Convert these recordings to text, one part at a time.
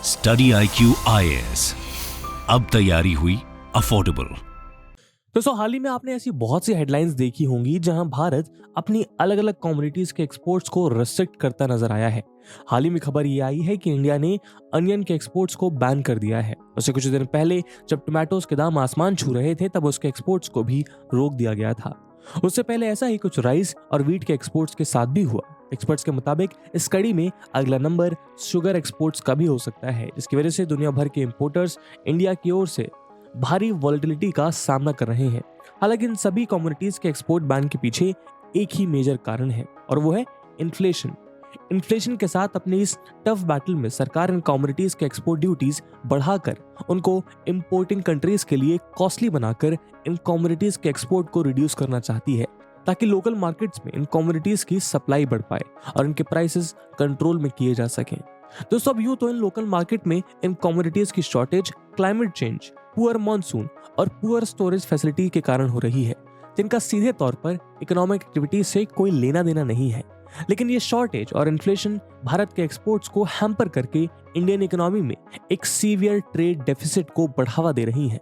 Study IQ IAS, अब तैयारी हुई अफोर्डेबल। दोस्तों, हाल ही में आपने ऐसी बहुत सी हेडलाइंस देखी होंगी जहां भारत अपनी अलग अलग कमोडिटीज के एक्सपोर्ट्स को रिस्ट्रिक्ट करता नजर आया है। हाल ही में खबर ये आई है कि इंडिया ने अनियन के एक्सपोर्ट्स को बैन कर दिया है। उससे कुछ दिन पहले जब टोमेटोज के दाम आसमान छू रहे थे तब उसके एक्सपोर्ट्स को भी रोक दिया गया था। उससे पहले ऐसा ही कुछ राइस और वीट के एक्सपोर्ट्स के साथ भी हुआ। एक्सपर्ट्स के मुताबिक इस कड़ी में अगला नंबर शुगर एक्सपोर्ट्स का भी हो सकता है, जिसकी वजह से दुनिया भर के इंपोर्टर्स इंडिया की ओर से भारी वॉलेटिलिटी का सामना कर रहे हैं। हालांकि इन सभी कमोडिटीज के एक्सपोर्ट बैन के पीछे एक ही मेजर कारण है और वो है इन्फ्लेशन। इन्फ्लेशन के साथ अपने इस टफ बैटल में सरकार इन कमोडिटीज के एक्सपोर्ट ड्यूटीज बढ़ाकर उनको इंपोर्टिंग कंट्रीज के लिए कॉस्टली बनाकर इन कमोडिटीज के एक्सपोर्ट को रिड्यूस करना चाहती है, ताकि लोकल मार्केट्स में इन कमोडिटीज की सप्लाई बढ़ पाए और इनके प्राइसेस कंट्रोल में किए जा सकें। दोस्तों, अब यूं तो इन लोकल मार्केट में इन कमोडिटीज की shortage climate change, poor monsoon और पुअर स्टोरेज फैसिलिटी के कारण हो रही है, जिनका सीधे तौर पर इकोनॉमिक एक्टिविटीज से कोई लेना देना नहीं है। लेकिन ये शॉर्टेज और इन्फ्लेशन भारत के एक्सपोर्ट्स को हैम्पर करके इंडियन इकोनॉमी में एक सीवियर ट्रेड डेफिसिट को बढ़ावा दे रही है।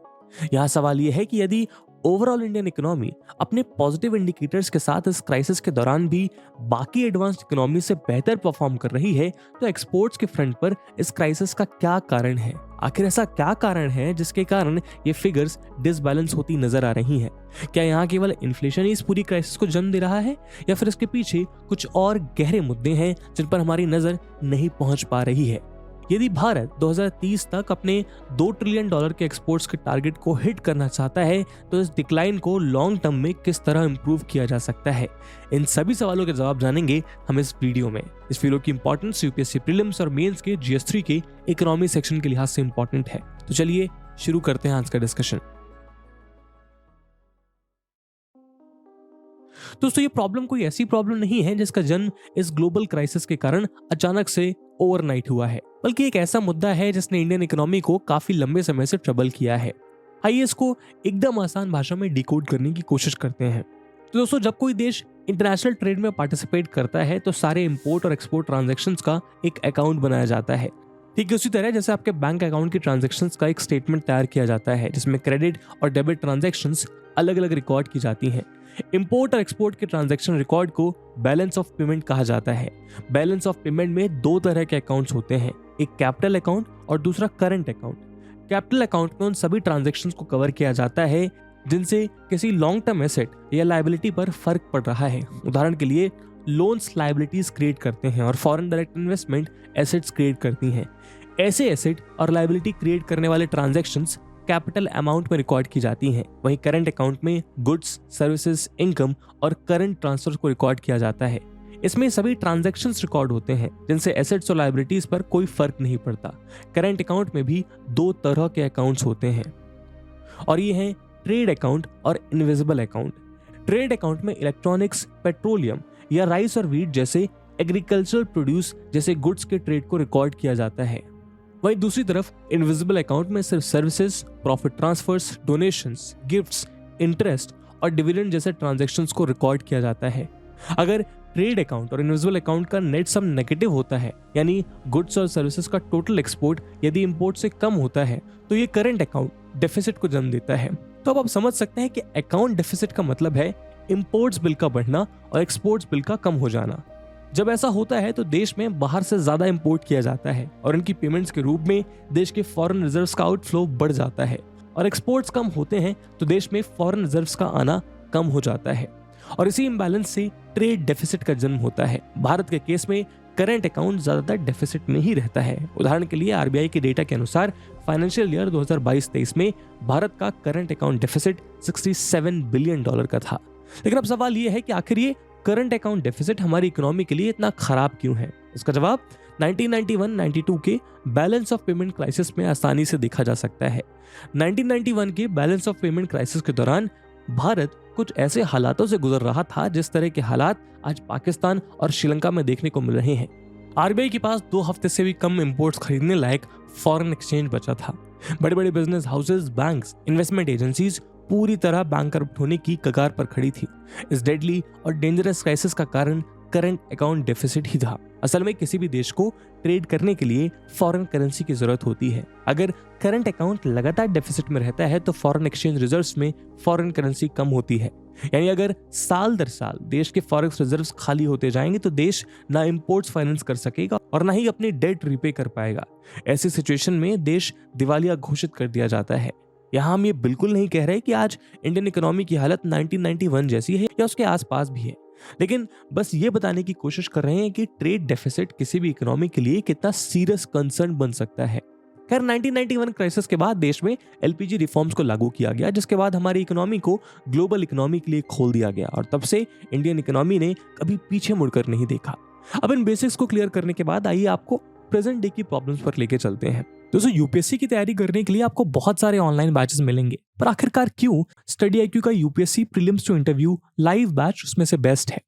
यहाँ सवाल ये है कि यदि ओवरऑल इंडियन इकोनॉमी अपने पॉजिटिव इंडिकेटर्स के साथ इस क्राइसिस के दौरान भी बाकी एडवांस्ड इकोनॉमी से बेहतर परफॉर्म कर रही है, तो एक्सपोर्ट्स के फ्रंट पर इस क्राइसिस का क्या कारण है? आखिर ऐसा क्या कारण है जिसके कारण ये फिगर्स डिसबैलेंस होती नजर आ रही हैं? क्या यहाँ केवल इन्फ्लेशन ही इस पूरी क्राइसिस को जन्म दे रहा है, या फिर इसके पीछे कुछ और गहरे मुद्दे हैं जिन पर हमारी नजर नहीं पहुंच पा रही है? यदि भारत 2030 तक अपने $2 ट्रिलियन के एक्सपोर्ट्स के टारगेट को हिट करना चाहता है, तो इस डिक्लाइन को लॉन्ग टर्म में किस तरह इंप्रूव किया जा सकता है? इन सभी सवालों के जवाब जानेंगे हम इस वीडियो में। इस वीडियो की इंपॉर्टेंस यूपीएससी प्रीलिम्स और मेंस के GS3 के इकोनॉमी सेक्शन के लिहाज से इंपॉर्टेंट है। तो चलिए शुरू करते हैं आज का डिस्कशन। दोस्तों, ये प्रॉब्लम कोई ऐसी प्रॉब्लम नहीं है जिसका जन्म इस ग्लोबल क्राइसिस के कारण अचानक से ओवरनाइट हुआ है, बल्कि एक ऐसा मुद्दा है जिसने इंडियन इकोनॉमी को काफी लंबे समय से ट्रबल किया है। आइए इसको एकदम आसान भाषा में डिकोड करने की कोशिश करते हैं। तो दोस्तों, जब कोई देश इंटरनेशनल ट्रेड में पार्टिसिपेट करता है तो सारे इंपोर्ट और एक्सपोर्ट ट्रांजैक्शंस का एक अकाउंट बनाया जाता है। ठीक उसी तरह जैसे आपके बैंक अकाउंट की ट्रांजैक्शंस का एक स्टेटमेंट तैयार किया जाता है, जिसमें क्रेडिट और डेबिट ट्रांजैक्शंस अलग अलग रिकॉर्ड की जाती हैं। इंपोर्ट और एक्सपोर्ट के ट्रांजैक्शन रिकॉर्ड को बैलेंस ऑफ पेमेंट कहा जाता है। बैलेंस ऑफ पेमेंट में दो तरह के अकाउंट्स होते हैं, एक कैपिटल अकाउंट और दूसरा करंट अकाउंट। कैपिटल अकाउंट में उन सभी ट्रांजैक्शंस को कवर किया जाता है जिनसे किसी लॉन्ग टर्म एसेट या लायबिलिटी पर फर्क पड़ रहा है। उदाहरण के लिए लोन्स लायबिलिटीज क्रिएट करते हैं और foreign direct investment assets create करती हैं। ऐसे एसेट और लायबिलिटी क्रिएट करने वाले ट्रांजैक्शंस कैपिटल अमाउंट में रिकॉर्ड की जाती हैं। वहीं करंट अकाउंट में गुड्स, सर्विसेज, इनकम और करंट ट्रांसफर को रिकॉर्ड किया जाता है। इसमें सभी ट्रांजैक्शंस रिकॉर्ड होते हैं जिनसे एसेट्स और लायबिलिटीज पर कोई फर्क नहीं पड़ता। करंट अकाउंट में भी दो तरह के अकाउंट्स होते हैं और ये हैं ट्रेड अकाउंट और इनविजिबल अकाउंट। ट्रेड अकाउंट में इलेक्ट्रॉनिक्स, पेट्रोलियम या राइस और वीट जैसे एग्रीकल्चरल प्रोड्यूस जैसे गुड्स के ट्रेड को रिकॉर्ड किया जाता है। वहीं दूसरी तरफ इनविजिबल अकाउंट में सिर्फ services, profit transfers, donations, gifts, interest और डिविडेंड जैसे ट्रांजैक्शंस को रिकॉर्ड किया जाता है। अगर ट्रेड अकाउंट और इनविजिबल अकाउंट का नेट सम नेगेटिव होता है, यानी गुड्स और सर्विसेज का टोटल एक्सपोर्ट यदि इंपोर्ट से कम होता है, तो ये करंट अकाउंट डेफिसिट को जन्म देता है। तो अब आप समझ सकते हैं कि अकाउंट डेफिसिट का मतलब है इंपोर्ट्स बिल का बढ़ना और एक्सपोर्ट्स बिल का कम हो जाना। जब ऐसा होता है तो देश में बाहर से ज्यादा इंपोर्ट किया जाता है और इनकी पेमेंट्स के रूप में देश के फॉरेन रिजर्व्स का आउटफ्लो बढ़ जाता है, और एक्सपोर्ट्स कम होते हैं तो देश में फॉरेन रिजर्व्स का आना कम हो जाता है, और इसी इंबैलेंस से ट्रेड डेफिसिट का जन्म होता है। भारत के केस में करंट अकाउंट ज्यादातर डेफिसिट में ही रहता है। उदाहरण के लिए RBI के डेटा के अनुसार फाइनेंशियल ईयर 2022-23 में भारत का करंट अकाउंट डेफिसिट $67 बिलियन का था। लेकिन अब सवाल ये है कि आखिर ये करंट अकाउंट डेफिसिट हमारी इकोनॉमी के लिए इतना खराब क्यों है? इसका जवाब 1991-92 के बैलेंस ऑफ पेमेंट क्राइसिस में आसानी से देखा जा सकता है। 1991 के बैलेंस ऑफ पेमेंट क्राइसिस के दौरान भारत कुछ ऐसे हालातों से गुजर रहा था जिस तरह के हालात आज पाकिस्तान और श्रीलंका में देखने को मिल रहे हैं। RBI के पास 2 हफ्ते से भी कम इंपोर्ट्स खरीदने लायक फॉरेन एक्सचेंज बचा था। बड़े बड़े business houses, banks, investment agencies पूरी तरह बैंक करप्ट होने की कगार पर खड़ी थी। इस डेडली और डेंजरस क्राइसिस का कारण करंट अकाउंट डेफिसिट ही था। असल में किसी भी देश को ट्रेड करने के लिए फॉरेन करेंसी की जरूरत होती है। अगर करंट अकाउंट लगातार डेफिसिट में रहता है तो फॉरेन एक्सचेंज रिजर्व्स में फॉरेन करेंसी कम होती है। यानी अगर साल दर साल देश के फॉरेक्स रिजर्व्स खाली होते जाएंगे तो देश ना इंपोर्ट्स फाइनेंस कर सकेगा और ना ही अपनी डेट रिपे कर पाएगा। ऐसी सिचुएशन में देश दिवालिया घोषित कर दिया जाता है। यहाँ हम ये बिल्कुल नहीं कह रहे कि आज इंडियन इकोनॉमी की हालत 1991 जैसी है या उसके आसपास भी है, लेकिन बस ये बताने की कोशिश कर रहे हैं कि ट्रेड डेफिसिट किसी भी इकोनॉमी के लिए कितना सीरियस कंसर्न बन सकता है। खैर 1991 क्राइसिस के बाद देश में एलपीजी रिफॉर्म्स को लागू किया गया, जिसके बाद हमारी इकोनॉमी को ग्लोबल इकोनॉमी के लिए खोल दिया गया और तब से इंडियन इकोनॉमी ने कभी पीछे मुड़कर नहीं देखा। अब इन बेसिक्स को क्लियर करने के बाद आइए आपको प्रेजेंट डे की प्रॉब्लम्स पर लेके चलते हैं। दोस्तों, यूपीएससी की तैयारी करने के लिए आपको बहुत सारे ऑनलाइन बैचेस मिलेंगे, पर आखिरकार क्यों स्टडी आईक्यू का UPSC prelims to interview live batch उसमें से बेस्ट है?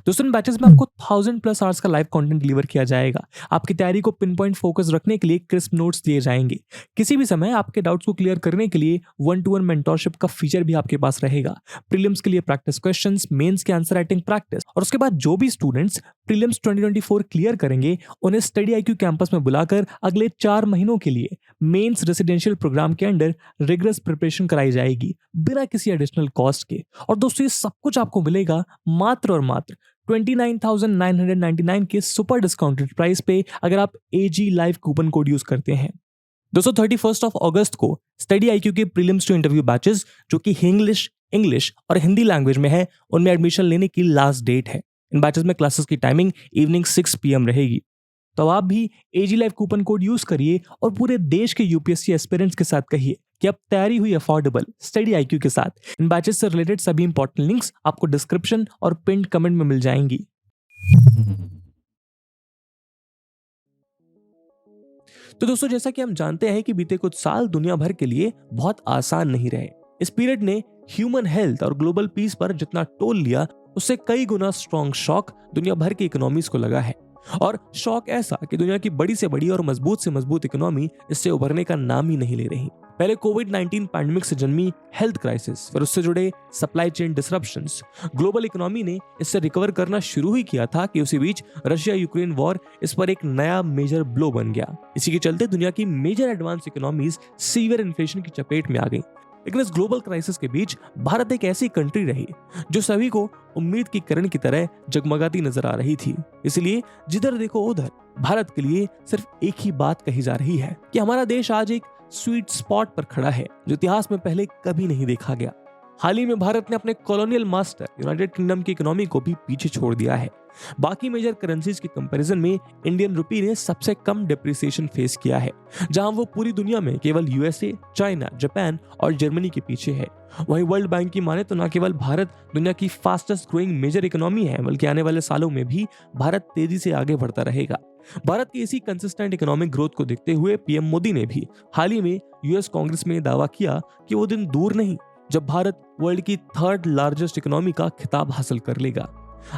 दोस्तों, इन बैचेस में आपको 1000+ आवर्स का लाइव कंटेंट डिलीवर किया जाएगा। आपकी तैयारी को पिन पॉइंट फोकस रखने के लिए क्रिस्प नोट्स दिए जाएंगे। किसी भी समय आपके डाउट्स को क्लियर करने के लिए 1-to-1 मेंटोरशिप का फीचर भी आपके पास रहेगा। प्रीलिम्स के लिए प्रैक्टिस क्वेश्चंस, मेंस के आंसर राइटिंग प्रैक्टिस, और उसके बाद जो भी स्टूडेंट्स प्रीलिम्स 2024 क्लियर करेंगे उन्हें स्टडी आईक्यू कैंपस में बुलाकर अगले 4 महीनों के लिए मेंस रेसिडेंशियल प्रोग्राम के अंडर रिगरस प्रिपरेशन कराई जाएगी बिना किसी एडिशनल कॉस्ट के। और दोस्तों, ये सब कुछ आपको मिलेगा मात्र और मात्र 29,999 के सुपर डिस्काउंटेड प्राइस पे अगर आप AG live coupon code use करते हैं। दोस्तों, 31 अगस्त को स्टडी आईक्यू के प्रीलिम्स टू इंटरव्यू बैचेस जो कि इंग्लिश और हिंदी लैंग्वेज में है, उनमें एडमिशन लेने की लास्ट डेट है। इन बैचेस में क्लासेस की टाइमिंग इवनिंग 6 PM रहेगी। तो आप भी AG live coupon code use करिए और पूरे देश के यूपीएससी एस्पिरेंट्स के साथ कहिए कि अब तैयारी हुई अफोर्डेबल स्टडी आईक्यू के साथ। इन बैचेस से रिलेटेड सभी इंपॉर्टेंट लिंक्स आपको डिस्क्रिप्शन और पिन्ड कमेंट में मिल जाएंगी। तो दोस्तों, जैसा कि हम जानते हैं कि बीते कुछ साल दुनिया भर के लिए बहुत आसान नहीं रहे। इस पीरियड ने ह्यूमन हेल्थ और ग्लोबल पीस पर जितना टोल लिया उससे कई गुना स्ट्रॉन्ग शॉक दुनिया भर की इकोनॉमीज को लगा है। और शॉक ऐसा कि दुनिया की बड़ी से बड़ी और मजबूत से मजबूत इकोनॉमी इससे उभरने का नाम ही नहीं ले रही। पहले कोविड-19 पैंडेमिक से जन्मी हेल्थ क्राइसिस, फिर उससे जुड़े supply chain disruptions, global economy ने इससे रिकवर करना शुरू ही किया था कि उसी बीच रशिया यूक्रेन वॉर इस पर एक नया मेजर ब्लो बन गया। इसी के चलते दुनिया की major advance economies severe inflation की चपेट में आ गई। लेकिन इस ग्लोबल क्राइसिस के बीच भारत एक ऐसी कंट्री रही जो सभी को उम्मीद की किरण की तरह जगमगाती नजर आ रही थी। इसलिए जिधर देखो उधर भारत के लिए सिर्फ एक ही बात कही जा रही है कि हमारा देश आज एक स्वीट स्पॉट पर खड़ा है जो इतिहास में पहले कभी नहीं देखा गया। हाल ही में भारत ने अपने कॉलोनियल मास्टर यूनाइटेड किंगडम की इकोनॉमी को भी पीछे छोड़ दिया है। बाकी मेजर करेंसीज के कंपैरिजन में इंडियन रुपी ने सबसे कम डिप्रिसिएशन फेस किया है, जहां वो पूरी दुनिया में केवल यूएसए, चाइना, जापान और जर्मनी के पीछे है। वहीं वर्ल्ड बैंक की माने तो न केवल भारत दुनिया की फास्टेस्ट ग्रोइंग मेजर इकोनॉमी है, बल्कि आने वाले सालों में भी भारत तेजी से आगे बढ़ता रहेगा। भारत की इसी कंसिस्टेंट इकोनॉमिक ग्रोथ को देखते हुए पीएम मोदी ने भी हाल ही में यूएस कांग्रेस में दावा किया कि वो दिन दूर नहीं जब भारत वर्ल्ड की 3rd लार्जेस्ट इकोनॉमी का खिताब हासिल कर लेगा।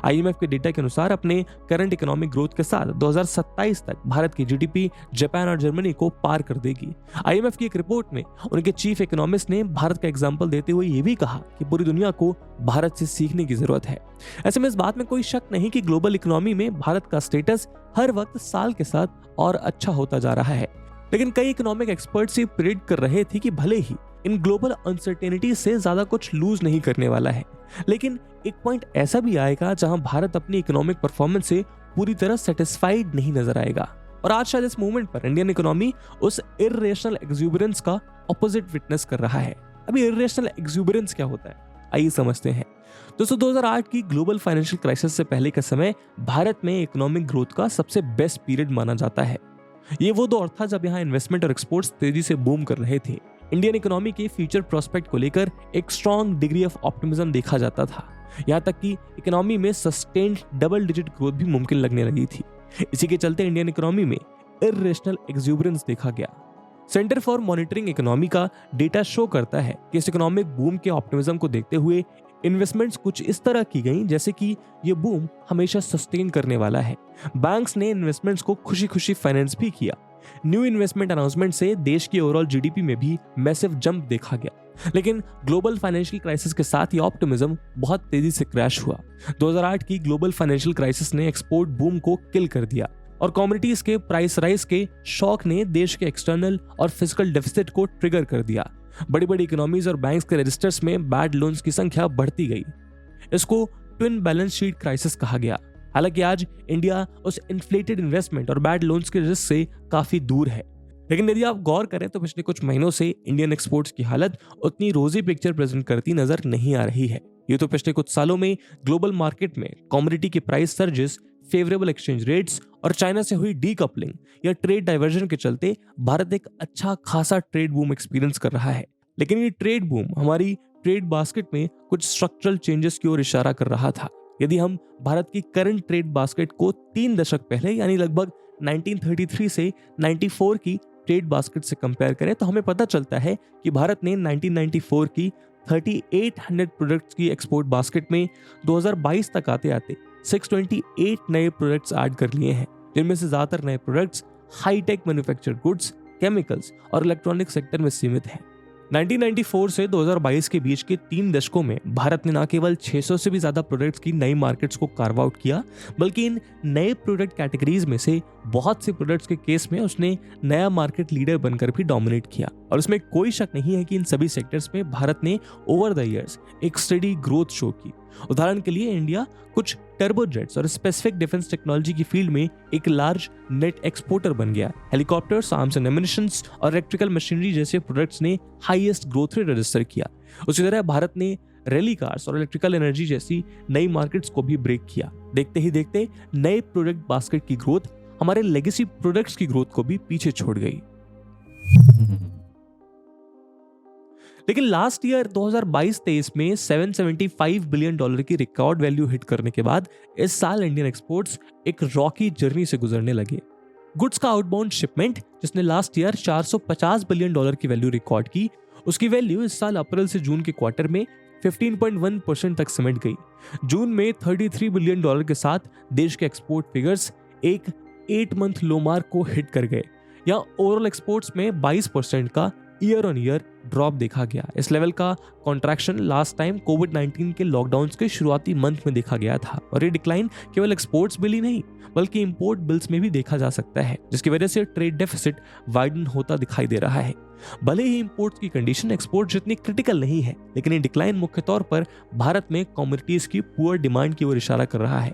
आईएमएफ के डेटा के अनुसार अपने करंट इकोनॉमिक ग्रोथ के साथ 2027 तक भारत की जीडीपी जापान और जर्मनी को पार कर देगी। आईएमएफ की एक रिपोर्ट में उनके चीफ इकोनॉमिस्ट ने भारत का एग्जांपल देते हुए ये भी कहा कि पूरी दुनिया को भारत से सीखने की जरूरत है। ऐसे में इस बात में कोई शक नहीं कि ग्लोबल इकोनॉमी में भारत का स्टेटस हर वक्त साल के साथ और अच्छा होता जा रहा है। लेकिन कई इकोनॉमिक एक्सपर्ट्स ये प्रेडिक्ट कर रहे थे कि भले ही इन ग्लोबल अनसर्टेनिटी से ज्यादा कुछ लूज नहीं करने वाला है, लेकिन एक पॉइंट ऐसा भी आएगा जहां भारत अपनी इकोनॉमिक परफॉर्मेंस से पूरी तरह सेटिस्फाइड नहीं नजर आएगा। और आज शायद इस मूवमेंट पर इंडियन इकोनॉमी उस इर्रेशनल एक्सुबरेंस का ऑपोजिट विटनेस कर रहा है। अभी इर्रेशनल एक्सुबरेंस क्या होता है, आइए समझते हैं। दोस्तों, 2008 की ग्लोबल फाइनेंशियल क्राइसिस से पहले का समय भारत में इकोनॉमिक ग्रोथ का सबसे बेस्ट पीरियड माना जाता है। ये वो दौर था जब यहाँ इन्वेस्टमेंट और एक्सपोर्ट्स तेजी से बूम कर रहे थे। इंडियन इकोनॉमी के फ्यूचर प्रोस्पेक्ट को लेकर एक स्ट्रॉन्ग डिग्री ऑफ ऑप्टिमिज्म देखा जाता था। यहाँ तक कि इकोनॉमी में सस्टेन्ड डबल डिजिट ग्रोथ भी मुमकिन लगने लगी थी। इसी के चलते इंडियन इकोनॉमी में इर्रेशनल एक्सुबरेंस देखा गया। सेंटर फॉर मॉनिटरिंग इकोनॉमी का डेटा शो करता है कि इस इकोनॉमिक बूम के ऑप्टिमिज्म को देखते हुए इन्वेस्टमेंट्स कुछ इस तरह की गई जैसे कि ये बूम हमेशा सस्टेन करने वाला है। बैंक्स ने इन्वेस्टमेंट्स को खुशी खुशी फाइनेंस भी किया। न्यू इन्वेस्टमेंट अनाउंसमेंट से देश की ओवरऑल जीडीपी में भी मैसिव जंप देखा गया, लेकिन ग्लोबल फाइनेंशियल क्राइसिस के साथ ये ऑप्टिमिज्म बहुत तेजी से क्रैश हुआ। 2008 की ग्लोबल फाइनेंशियल क्राइसिस ने एक्सपोर्ट बूम को किल कर दिया और कमोडिटीज के प्राइस राइज के शॉक ने देश के एक्सटर्नल और फिजिकल डेफिसिट को ट्रिगर कर दिया। बड़ी बड़ी इकोनॉमीज और बैंक्स के रजिस्टर्स में बैड लोन्स की संख्या बढ़ती गई। इसको ट्विन बैलेंस शीट क्राइसिस कहा गया। हालांकि आज इंडिया उस इन्फ्लेटेड इन्वेस्टमेंट और बैड लोन्स के रिस्क से काफी दूर है, लेकिन यदि आप गौर करें तो पिछले कुछ महीनों से इंडियन एक्सपोर्ट्स की हालत उतनी रोजी पिक्चर प्रेजेंट करती नजर नहीं आ रही है। ये तो पिछले कुछ सालों में ग्लोबल मार्केट में कमोडिटी की price surges, favourable exchange rates और चाइना से हुई डीकपलिंग या ट्रेड डाइवर्जन के चलते भारत एक अच्छा खासा ट्रेड बूम एक्सपीरियंस कर रहा है। लेकिन ये ट्रेड बूम हमारी ट्रेड बास्केट में कुछ स्ट्रक्चरल चेंजेस की ओर इशारा कर रहा था। यदि हम भारत की करंट ट्रेड बास्केट को 3 दशक पहले यानी लगभग 1933 से 94 की ट्रेड बास्केट से कंपेयर करें तो हमें पता चलता है कि भारत ने 1994 की 3800 प्रोडक्ट्स की एक्सपोर्ट बास्केट में 2022 तक आते आते 628 नए प्रोडक्ट्स ऐड कर लिए हैं, जिनमें से ज्यादातर नए products hitech manufactured goods, chemicals और इलेक्ट्रॉनिक सेक्टर में सीमित हैं। 1994 से 2022 के बीच के 3 दशकों में भारत ने न केवल 600 से भी ज्यादा प्रोडक्ट्स की नई मार्केट्स को कार्व आउट किया, बल्कि इन नए प्रोडक्ट कैटेगरीज में से बहुत से प्रोडक्ट्स के केस में उसने नया मार्केट लीडर बनकर भी डोमिनेट किया। और इसमें कोई शक नहीं है कि इन सभी सेक्टर्स में भारत ने ओवर द इयर्स एक स्टडी ग्रोथ शो की। उदाहरण के लिए इंडिया कुछ टर्बोजेट्स और स्पेसिफिक डिफेंस टेक्नोलॉजी की फील्ड में एक लार्ज नेट एक्सपोर्टर बन गया। हेलीकॉप्टर्स, आर्म्स एंड एमिनिशंस और इलेक्ट्रिकल मशीनरी जैसे प्रोडक्ट्स ने हाईएस्ट ग्रोथ रेट रजिस्टर किया। उसी तरह भारत ने रैली कार्स और इलेक्ट्रिकल एनर्जी जैसी नई मार्केट्स को भी ब्रेक किया। देखते ही देखते नए प्रोडक्ट बास्केट की ग्रोथ हमारे लेगेसी प्रोडक्ट्स की ग्रोथ को भी पीछे छोड़ गई। लेकिन लास्ट ईयर 2022-23 में $775 बिलियन की रिकॉर्ड वैल्यू हिट करने के बाद इस साल इंडियन एक्सपोर्ट्स एक रॉकी जर्नी से गुजरने लगे। गुड्स का आउटबाउंड शिपमेंट, जिसने लास्ट ईयर $450 बिलियन की वैल्यू रिकॉर्ड की, उसकी वैल्यू इस साल अप्रैल से जून के क्वार्टर में 15.1% तक सिमट गई। जून में $33 बिलियन के साथ देश के एक्सपोर्ट फिगर्स एक 8 मंथ लो मार्क को हिट कर गए। यहाँ ओवरऑल एक्सपोर्ट्स में 22% का ईयर ऑन ईयर ड्रॉप देखा गया। इस लेवल का कॉन्ट्रैक्शन लास्ट टाइम कोविड-19 के लॉकडाउन के शुरुआती मंथ में देखा गया था और ये डिक्लाइन केवल एक्सपोर्ट्स बिल ही नहीं बल्कि इंपोर्ट बिल्स में भी देखा जा सकता है, जिसकी वजह से ट्रेड डेफिसिट वाइडन होता दिखाई दे रहा है। भले ही इंपोर्ट्स की कंडीशन एक्सपोर्ट जितनी क्रिटिकल नहीं है, लेकिन ये डिक्लाइन मुख्य तौर पर भारत में कमोडिटीज की पुअर डिमांड की ओर इशारा कर रहा है।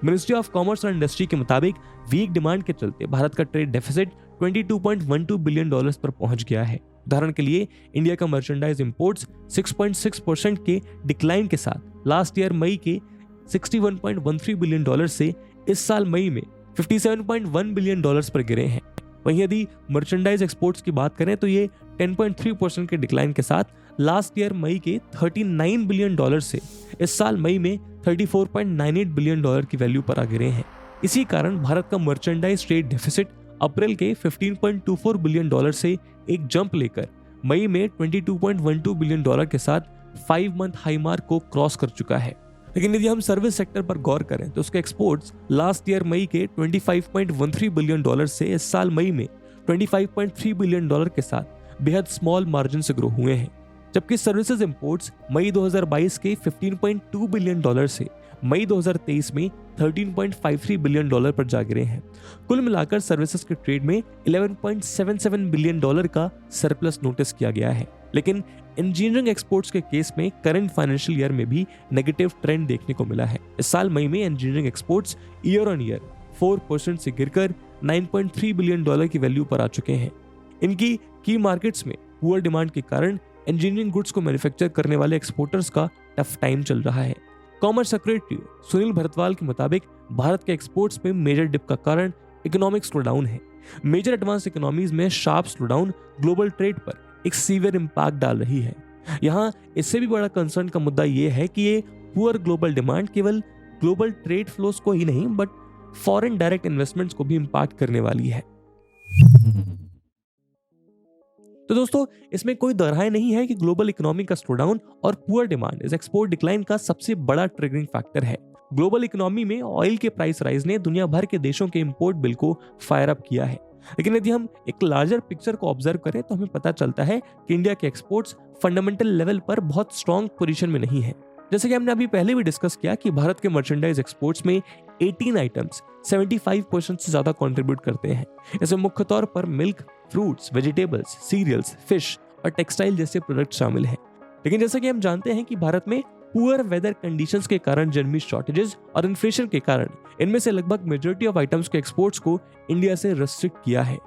मिनिस्ट्री ऑफ कॉमर्स और इंडस्ट्री के मुताबिक वीक डिमांड के चलते भारत का ट्रेड डेफिसिट $22.12 बिलियन पर पहुंच गया है। उदाहरण के लिए इंडिया का मर्चेंडाइज इंपोर्ट्स 6.6% के डिक्लाइन के साथ लास्ट ईयर मई के $61.13 बिलियन से इस साल मई में $57.1 बिलियन पर गिरे हैं। वहीं यदि मर्चेंडाइज एक्सपोर्ट्स की बात करें तो ये 10.3% के डिक्लाइन के साथ लास्ट ईयर मई के $39 बिलियन से इस साल मई में $34.98 बिलियन की वैल्यू पर आ गिरे हैं। इसी कारण भारत का मर्चेंडाइज ट्रेड डेफिसिट अप्रैल के $15.24 बिलियन से एक जंप लेकर मई में $22.12 बिलियन के साथ 5 मंथ हाई मार्क को क्रॉस कर चुका है। लेकिन यदि हम सर्विस सेक्टर पर गौर करें तो उसके एक्सपोर्ट्स लास्ट ईयर मई के $25.13 बिलियन से इस साल मई में $25.3 बिलियन के साथ बेहद स्मॉल मार्जिन से ग्रो हुए हैं, जबकि सर्विसेज इंपोर्ट्स मई 2022 के $15.2 बिलियन से मई 2023 में $13.53 बिलियन पर जा गिरे हैं। कुल मिलाकर सर्विसेज के ट्रेड में $11.77 बिलियन का सरप्लस नोटिस किया गया है। लेकिन इंजीनियरिंग एक्सपोर्ट्स के केस में करंट फाइनेंशियल ईयर में भी नेगेटिव ट्रेंड देखने को मिला है। इस साल मई में engineering exports year on year 4% से गिरकर $9.3 बिलियन की वैल्यू पर आ चुके हैं। इनकी की मार्केट्स में पुअर डिमांड के कारण इंजीनियरिंग गुड्स को मैन्युफैक्चर करने वाले एक्सपोर्टर्स का टफ टाइम चल रहा है। कॉमर्स सेक्रेटरी सुनील भरतवाल के मुताबिक भारत के एक्सपोर्ट्स में मेजर डिप का कारण इकोनॉमिक स्लोडाउन है। मेजर एडवांस इकोनॉमीज में शार्प स्लोडाउन ग्लोबल ट्रेड पर एक सीवियर इंपैक्ट डाल रही है। यहाँ इससे भी बड़ा कंसर्न का मुद्दा यह है कि ये पुअर ग्लोबल डिमांड केवल ग्लोबल ट्रेड फ्लोस को ही नहीं बट फॉरेन डायरेक्ट इन्वेस्टमेंट्स को भी इंपैक्ट करने वाली है। तो दोस्तों, इसमें कोई दोहराए नहीं है कि ग्लोबल इकोनॉमी का स्लोडाउन और पुअर डिमांड इस एक्सपोर्ट डिक्लाइन का सबसे बड़ा ट्रिगरिंग फैक्टर है। ग्लोबल इकोनॉमी में ऑयल के प्राइस राइज ने दुनिया भर के देशों के इंपोर्ट बिल को फायर अप किया है। लेकिन यदि हम एक लार्जर पिक्चर को ऑब्जर्व करें तो हमें पता चलता है कि इंडिया के एक्सपोर्ट्स फंडामेंटल लेवल पर बहुत स्ट्रॉन्ग पोजीशन में नहीं है। जैसे कि हमने अभी पहले भी डिस्कस किया कि भारत के मर्चेंडाइज एक्सपोर्ट्स में 18 आइटम्स 75% से ज्यादा कंट्रीब्यूट करते हैं। इसमें मुख्य तौर पर milk, fruits, vegetables, cereals, fish और टेक्सटाइल जैसे प्रोडक्ट शामिल हैं। लेकिन जैसा कि हम जानते हैं कि भारत में पुअर वेदर कंडीशंस के कारण जन्मी शॉर्टेजेस और इन्फ्लेशन के कारण इनमें से लगभग मेजॉरिटी ऑफ आइटम्स के एक्सपोर्ट्स को इंडिया से रेस्ट्रिक्ट किया है।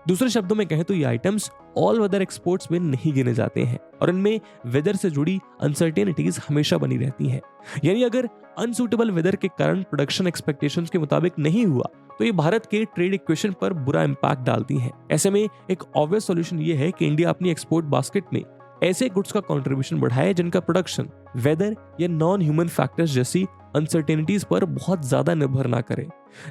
दूसरे शब्दों में कहें तो ये आइटम्स ऑल वेदर एक्सपोर्ट्स में नहीं गिने जाते हैं और इनमें वेदर से जुड़ी अनसर्टेनिटीज हमेशा बनी रहती हैं। यानी अगर अनसूटेबल वेदर के कारण प्रोडक्शन एक्सपेक्टेशंस के मुताबिक नहीं हुआ तो ये भारत के ट्रेड इक्वेशन पर बुरा इंपैक्ट डालती हैं। ऐसे में एक ऑब्वियस सॉल्यूशन ये है कि इंडिया अपनी एक्सपोर्ट बास्केट में ऐसे गुड्स का कंट्रीब्यूशन बढ़ाए जिनका प्रोडक्शन वेदर या नॉन ह्यूमन फैक्टर्स जैसी अनसर्टेनिटीज पर बहुत ज्यादा निर्भर ना करे।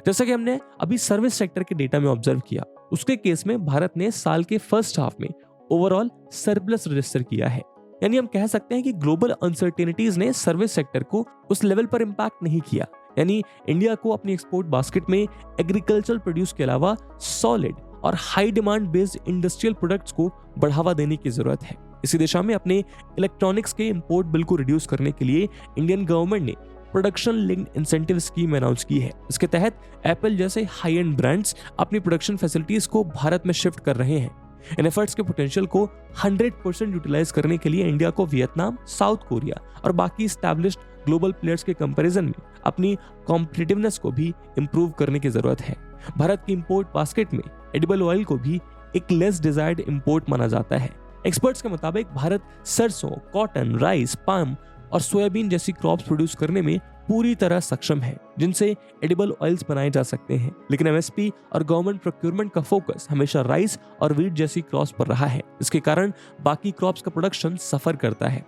जैसा कि हमने अभी सर्विस सेक्टर के डेटा में ऑब्जर्व किया, उसके केस में भारत ने साल के फर्स्ट हाफ में ओवरऑल सरप्लस रजिस्टर किया है। यानी हम कह सकते हैं कि ग्लोबल अनसर्टेनिटीज ने सर्विस सेक्टर को उस लेवल पर इंपैक्ट नहीं किया। यानी इंडिया को अपनी एक्सपोर्ट बास्केट में एग्रीकल्चरल प्रोड्यूस के अलावा सॉलिड और high demand based industrial products को बढ़ावा देने की जरूरत है। इसी दिशा में अपने इलेक्ट्रॉनिक्स के इंपोर्ट बिल को रिड्यूस करने के लिए इंडियन गवर्नमेंट ने production linked incentive scheme announce की है। इसके तहत एप्पल जैसे हाई एंड ब्रांड्स अपनी प्रोडक्शन फैसिलिटीज को भारत में शिफ्ट कर रहे हैं। इन एफर्ट्स के पोटेंशियल को 100% यूटिलाइज करने के लिए इंडिया को वियतनाम, साउथ कोरिया और बाकी एस्टैब्लिश्ड ग्लोबल प्लेयर्स के कंपैरिजन में अपनी कॉम्पिटिटिवनेस को भी इंप्रूव करने की जरूरत है। भारत की इंपोर्ट बास्केट में एडिबल ऑयल को भी एक लेस डिजायर्ड इंपोर्ट माना जाता है। एक्सपर्ट्स के मुताबिक भारत सरसों, कॉटन, राइस, पाम और सोयाबीन जैसी क्रॉप्स प्रोड्यूस करने में पूरी तरह सक्षम है जिनसे एडिबल ऑयल्स बनाए जा सकते हैं। लेकिन एमएसपी और गवर्नमेंट प्रोक्योरमेंट का फोकस हमेशा राइस और व्हीट जैसी क्रॉप्स पर रहा है। इसके कारण बाकी क्रॉप्स का प्रोडक्शन सफर करता है।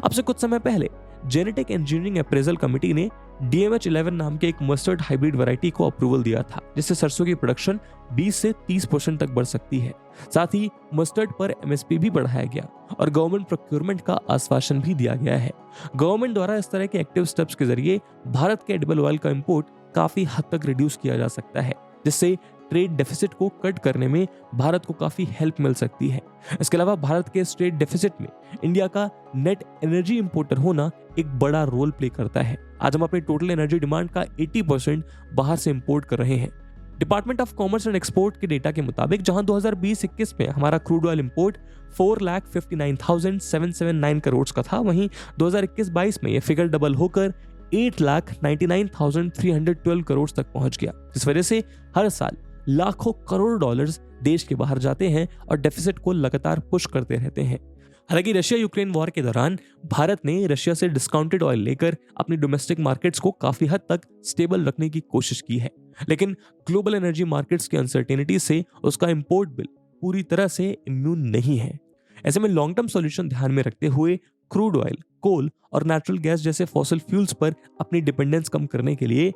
अब से कुछ समय पहले जेनेटिक इंजीनियरिंग अप्रेजल कमेटी ने DMH11 नाम के एक मस्टर्ड हाइब्रिड वैरायटी को अप्रूवल दिया था, जिससे सरसों की प्रोडक्शन 20 से 30% तक बढ़ सकती है। साथ ही मस्टर्ड पर MSP भी बढ़ाया गया और गवर्नमेंट प्रोक्योरमेंट का आश्वासन भी दिया गया है। गवर्नमेंट द्वारा इस तरह के एक्टिव स्टेप्स के जरिए भारत के एडिबल ऑयल का इंपोर्ट काफी हद तक रिड्यूस किया जा सकता है, जिससे ट्रेड डेफिसिट को कट करने में भारत को काफी हेल्प मिल सकती है। इसके अलावा भारत के ट्रेड डेफिसिट में इंडिया का नेट एनर्जी इंपोर्टर होना एक बड़ा रोल प्ले करता है। आज हम अपनी टोटल एनर्जी डिमांड का 80% बाहर से इंपोर्ट कर रहे हैं। Department of commerce and export के डेटा के मुताबिक जहां 2020-21 में हमारा क्रूड ऑयल इंपोर्ट 4,59,779 करोड़ का था, वहीं 2021-22 में यह फिगर डबल होकर 8,99,312 करोड़ तक पहुंच गया। इस वजह से हर साल लाखों करोड़ डॉलर्स देश के बाहर जाते हैं और डेफिसिट को लगातार पुश करते रहते हैं। हालांकि रशिया यूक्रेन वॉर के दौरान भारत ने रशिया से डिस्काउंटेड ऑयल लेकर अपनी डोमेस्टिक मार्केट्स को काफी हद तक स्टेबल रखने की कोशिश की है, लेकिन ग्लोबल एनर्जी मार्केट्स की अनसर्टेनिटी से उसका इंपोर्ट बिल पूरी तरह से इम्यून नहीं है। ऐसे में लॉन्ग टर्म सॉल्यूशन ध्यान में रखते हुए क्रूड ऑयल, कोल और नेचुरल गैस जैसे फॉसिल फ्यूल्स पर अपनी डिपेंडेंस कम करने के लिए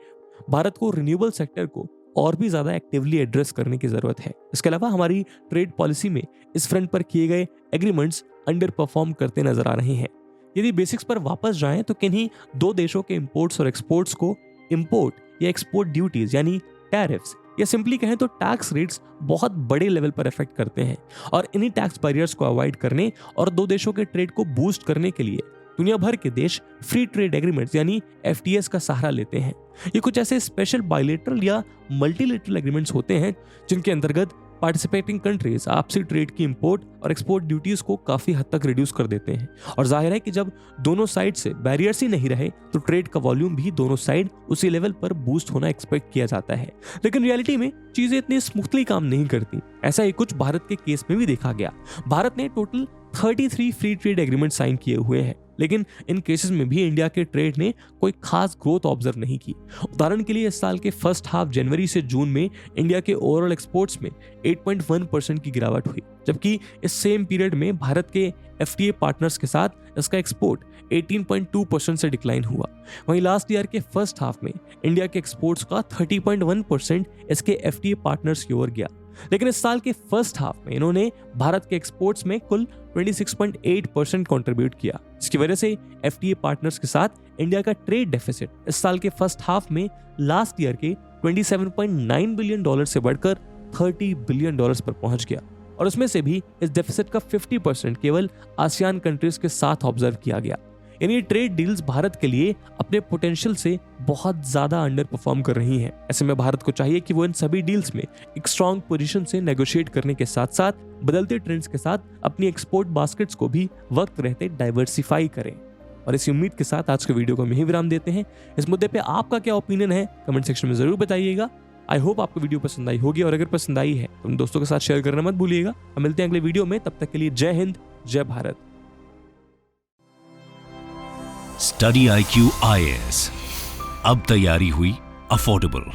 भारत को रिन्यूएबल सेक्टर को और भी ज्यादा एक्टिवली एड्रेस करने की जरूरत है। इसके अलावा हमारी ट्रेड पॉलिसी में इस फ्रंट पर किए गए एग्रीमेंट्स अंडर परफॉर्म करते नजर आ रहे हैं। यदि बेसिक्स पर वापस जाएं तो किन्हीं दो देशों के इंपोर्ट्स और एक्सपोर्ट्स को इंपोर्ट या एक्सपोर्ट ड्यूटीज यानी टैरिफ्स या सिंपली कहें तो टैक्स रेट्स बहुत बड़े लेवल पर इफेक्ट करते हैं और इन्हीं टैक्स बैरियर्स को अवॉइड करने और दो देशों के ट्रेड को बूस्ट करने के लिए दुनिया भर के देश फ्री ट्रेड एग्रीमेंट्स यानी FTAs का सहारा लेते हैं। ये कुछ ऐसे स्पेशल बायलैटरल या मल्टीलैटरल एग्रीमेंट्स होते हैं जिनके अंतर्गत पार्टिसिपेटिंग कंट्रीज आपसी ट्रेड की इंपोर्ट और एक्सपोर्ट ड्यूटीज को काफी हद तक रिड्यूस कर देते हैं। और जाहिर है कि जब दोनों साइड से बैरियर्स ही नहीं रहे तो ट्रेड का वॉल्यूम भी दोनों साइड उसी लेवल पर बूस्ट होना एक्सपेक्ट किया जाता है। लेकिन रियलिटी में चीजें इतनी स्मूथली काम नहीं करती। ऐसा ही कुछ भारत के केस में भी देखा गया। भारत ने total 33 free trade agreement sign किए हुए हैं, लेकिन इन केसेस में भी इंडिया के ट्रेड ने कोई खास ग्रोथ ऑब्जर्व नहीं की। उदाहरण के लिए इस साल के फर्स्ट हाफ जनवरी से जून में इंडिया के ओवरऑल एक्सपोर्ट्स में 8.1% की गिरावट हुई, जबकि इस सेम पीरियड में भारत के FTA पार्टनर्स के साथ इसका एक्सपोर्ट 18.2% से डिक्लाइन हुआ। वहीं लास्ट ईयर के फर्स्ट हाफ में इंडिया के एक्सपोर्ट्स का 30.1% इसके FTA पार्टनर्स की ओर गया, लेकिन इस साल के फर्स्ट हाफ में इन्होंने भारत के एक्सपोर्ट्स में कुल 26.8% कंट्रीब्यूट किया। इसकी वजह से FTA पार्टनर्स के साथ इंडिया का ट्रेड डेफिसिट इस साल के फर्स्ट हाफ में लास्ट ईयर के $27.9 बिलियन से बढ़कर $30 बिलियन पर पहुंच गया, और उसमें से भी इस डेफिसिट का 50% केवल आसियान कंट्रीज के साथ ऑब्जर्व किया गया। यानी ट्रेड डील्स भारत के लिए अपने पोटेंशियल से बहुत ज्यादा अंडर परफॉर्म कर रही हैं। ऐसे में भारत को चाहिए कि वो इन सभी डील्स में एक स्ट्रॉन्ग पोजीशन से नेगोशिएट करने के साथ साथ बदलते ट्रेंड्स के साथ अपनी एक्सपोर्ट बास्केट्स को भी वक्त रहते डाइवर्सिफाई करें। और इसी उम्मीद के साथ आज के वीडियो को हम यहीं विराम देते हैं। इस मुद्दे पे आपका क्या ओपिनियन है कमेंट सेक्शन में जरूर बताइएगा। आई होप आपको वीडियो पसंद आई होगी, और अगर पसंद आई है तो दोस्तों के साथ शेयर करना मत भूलिएगा। हम मिलते हैं अगले वीडियो में, तब तक के लिए जय हिंद, जय भारत। स्टडी IQ IAS, अब तैयारी हुई अफोर्डेबल।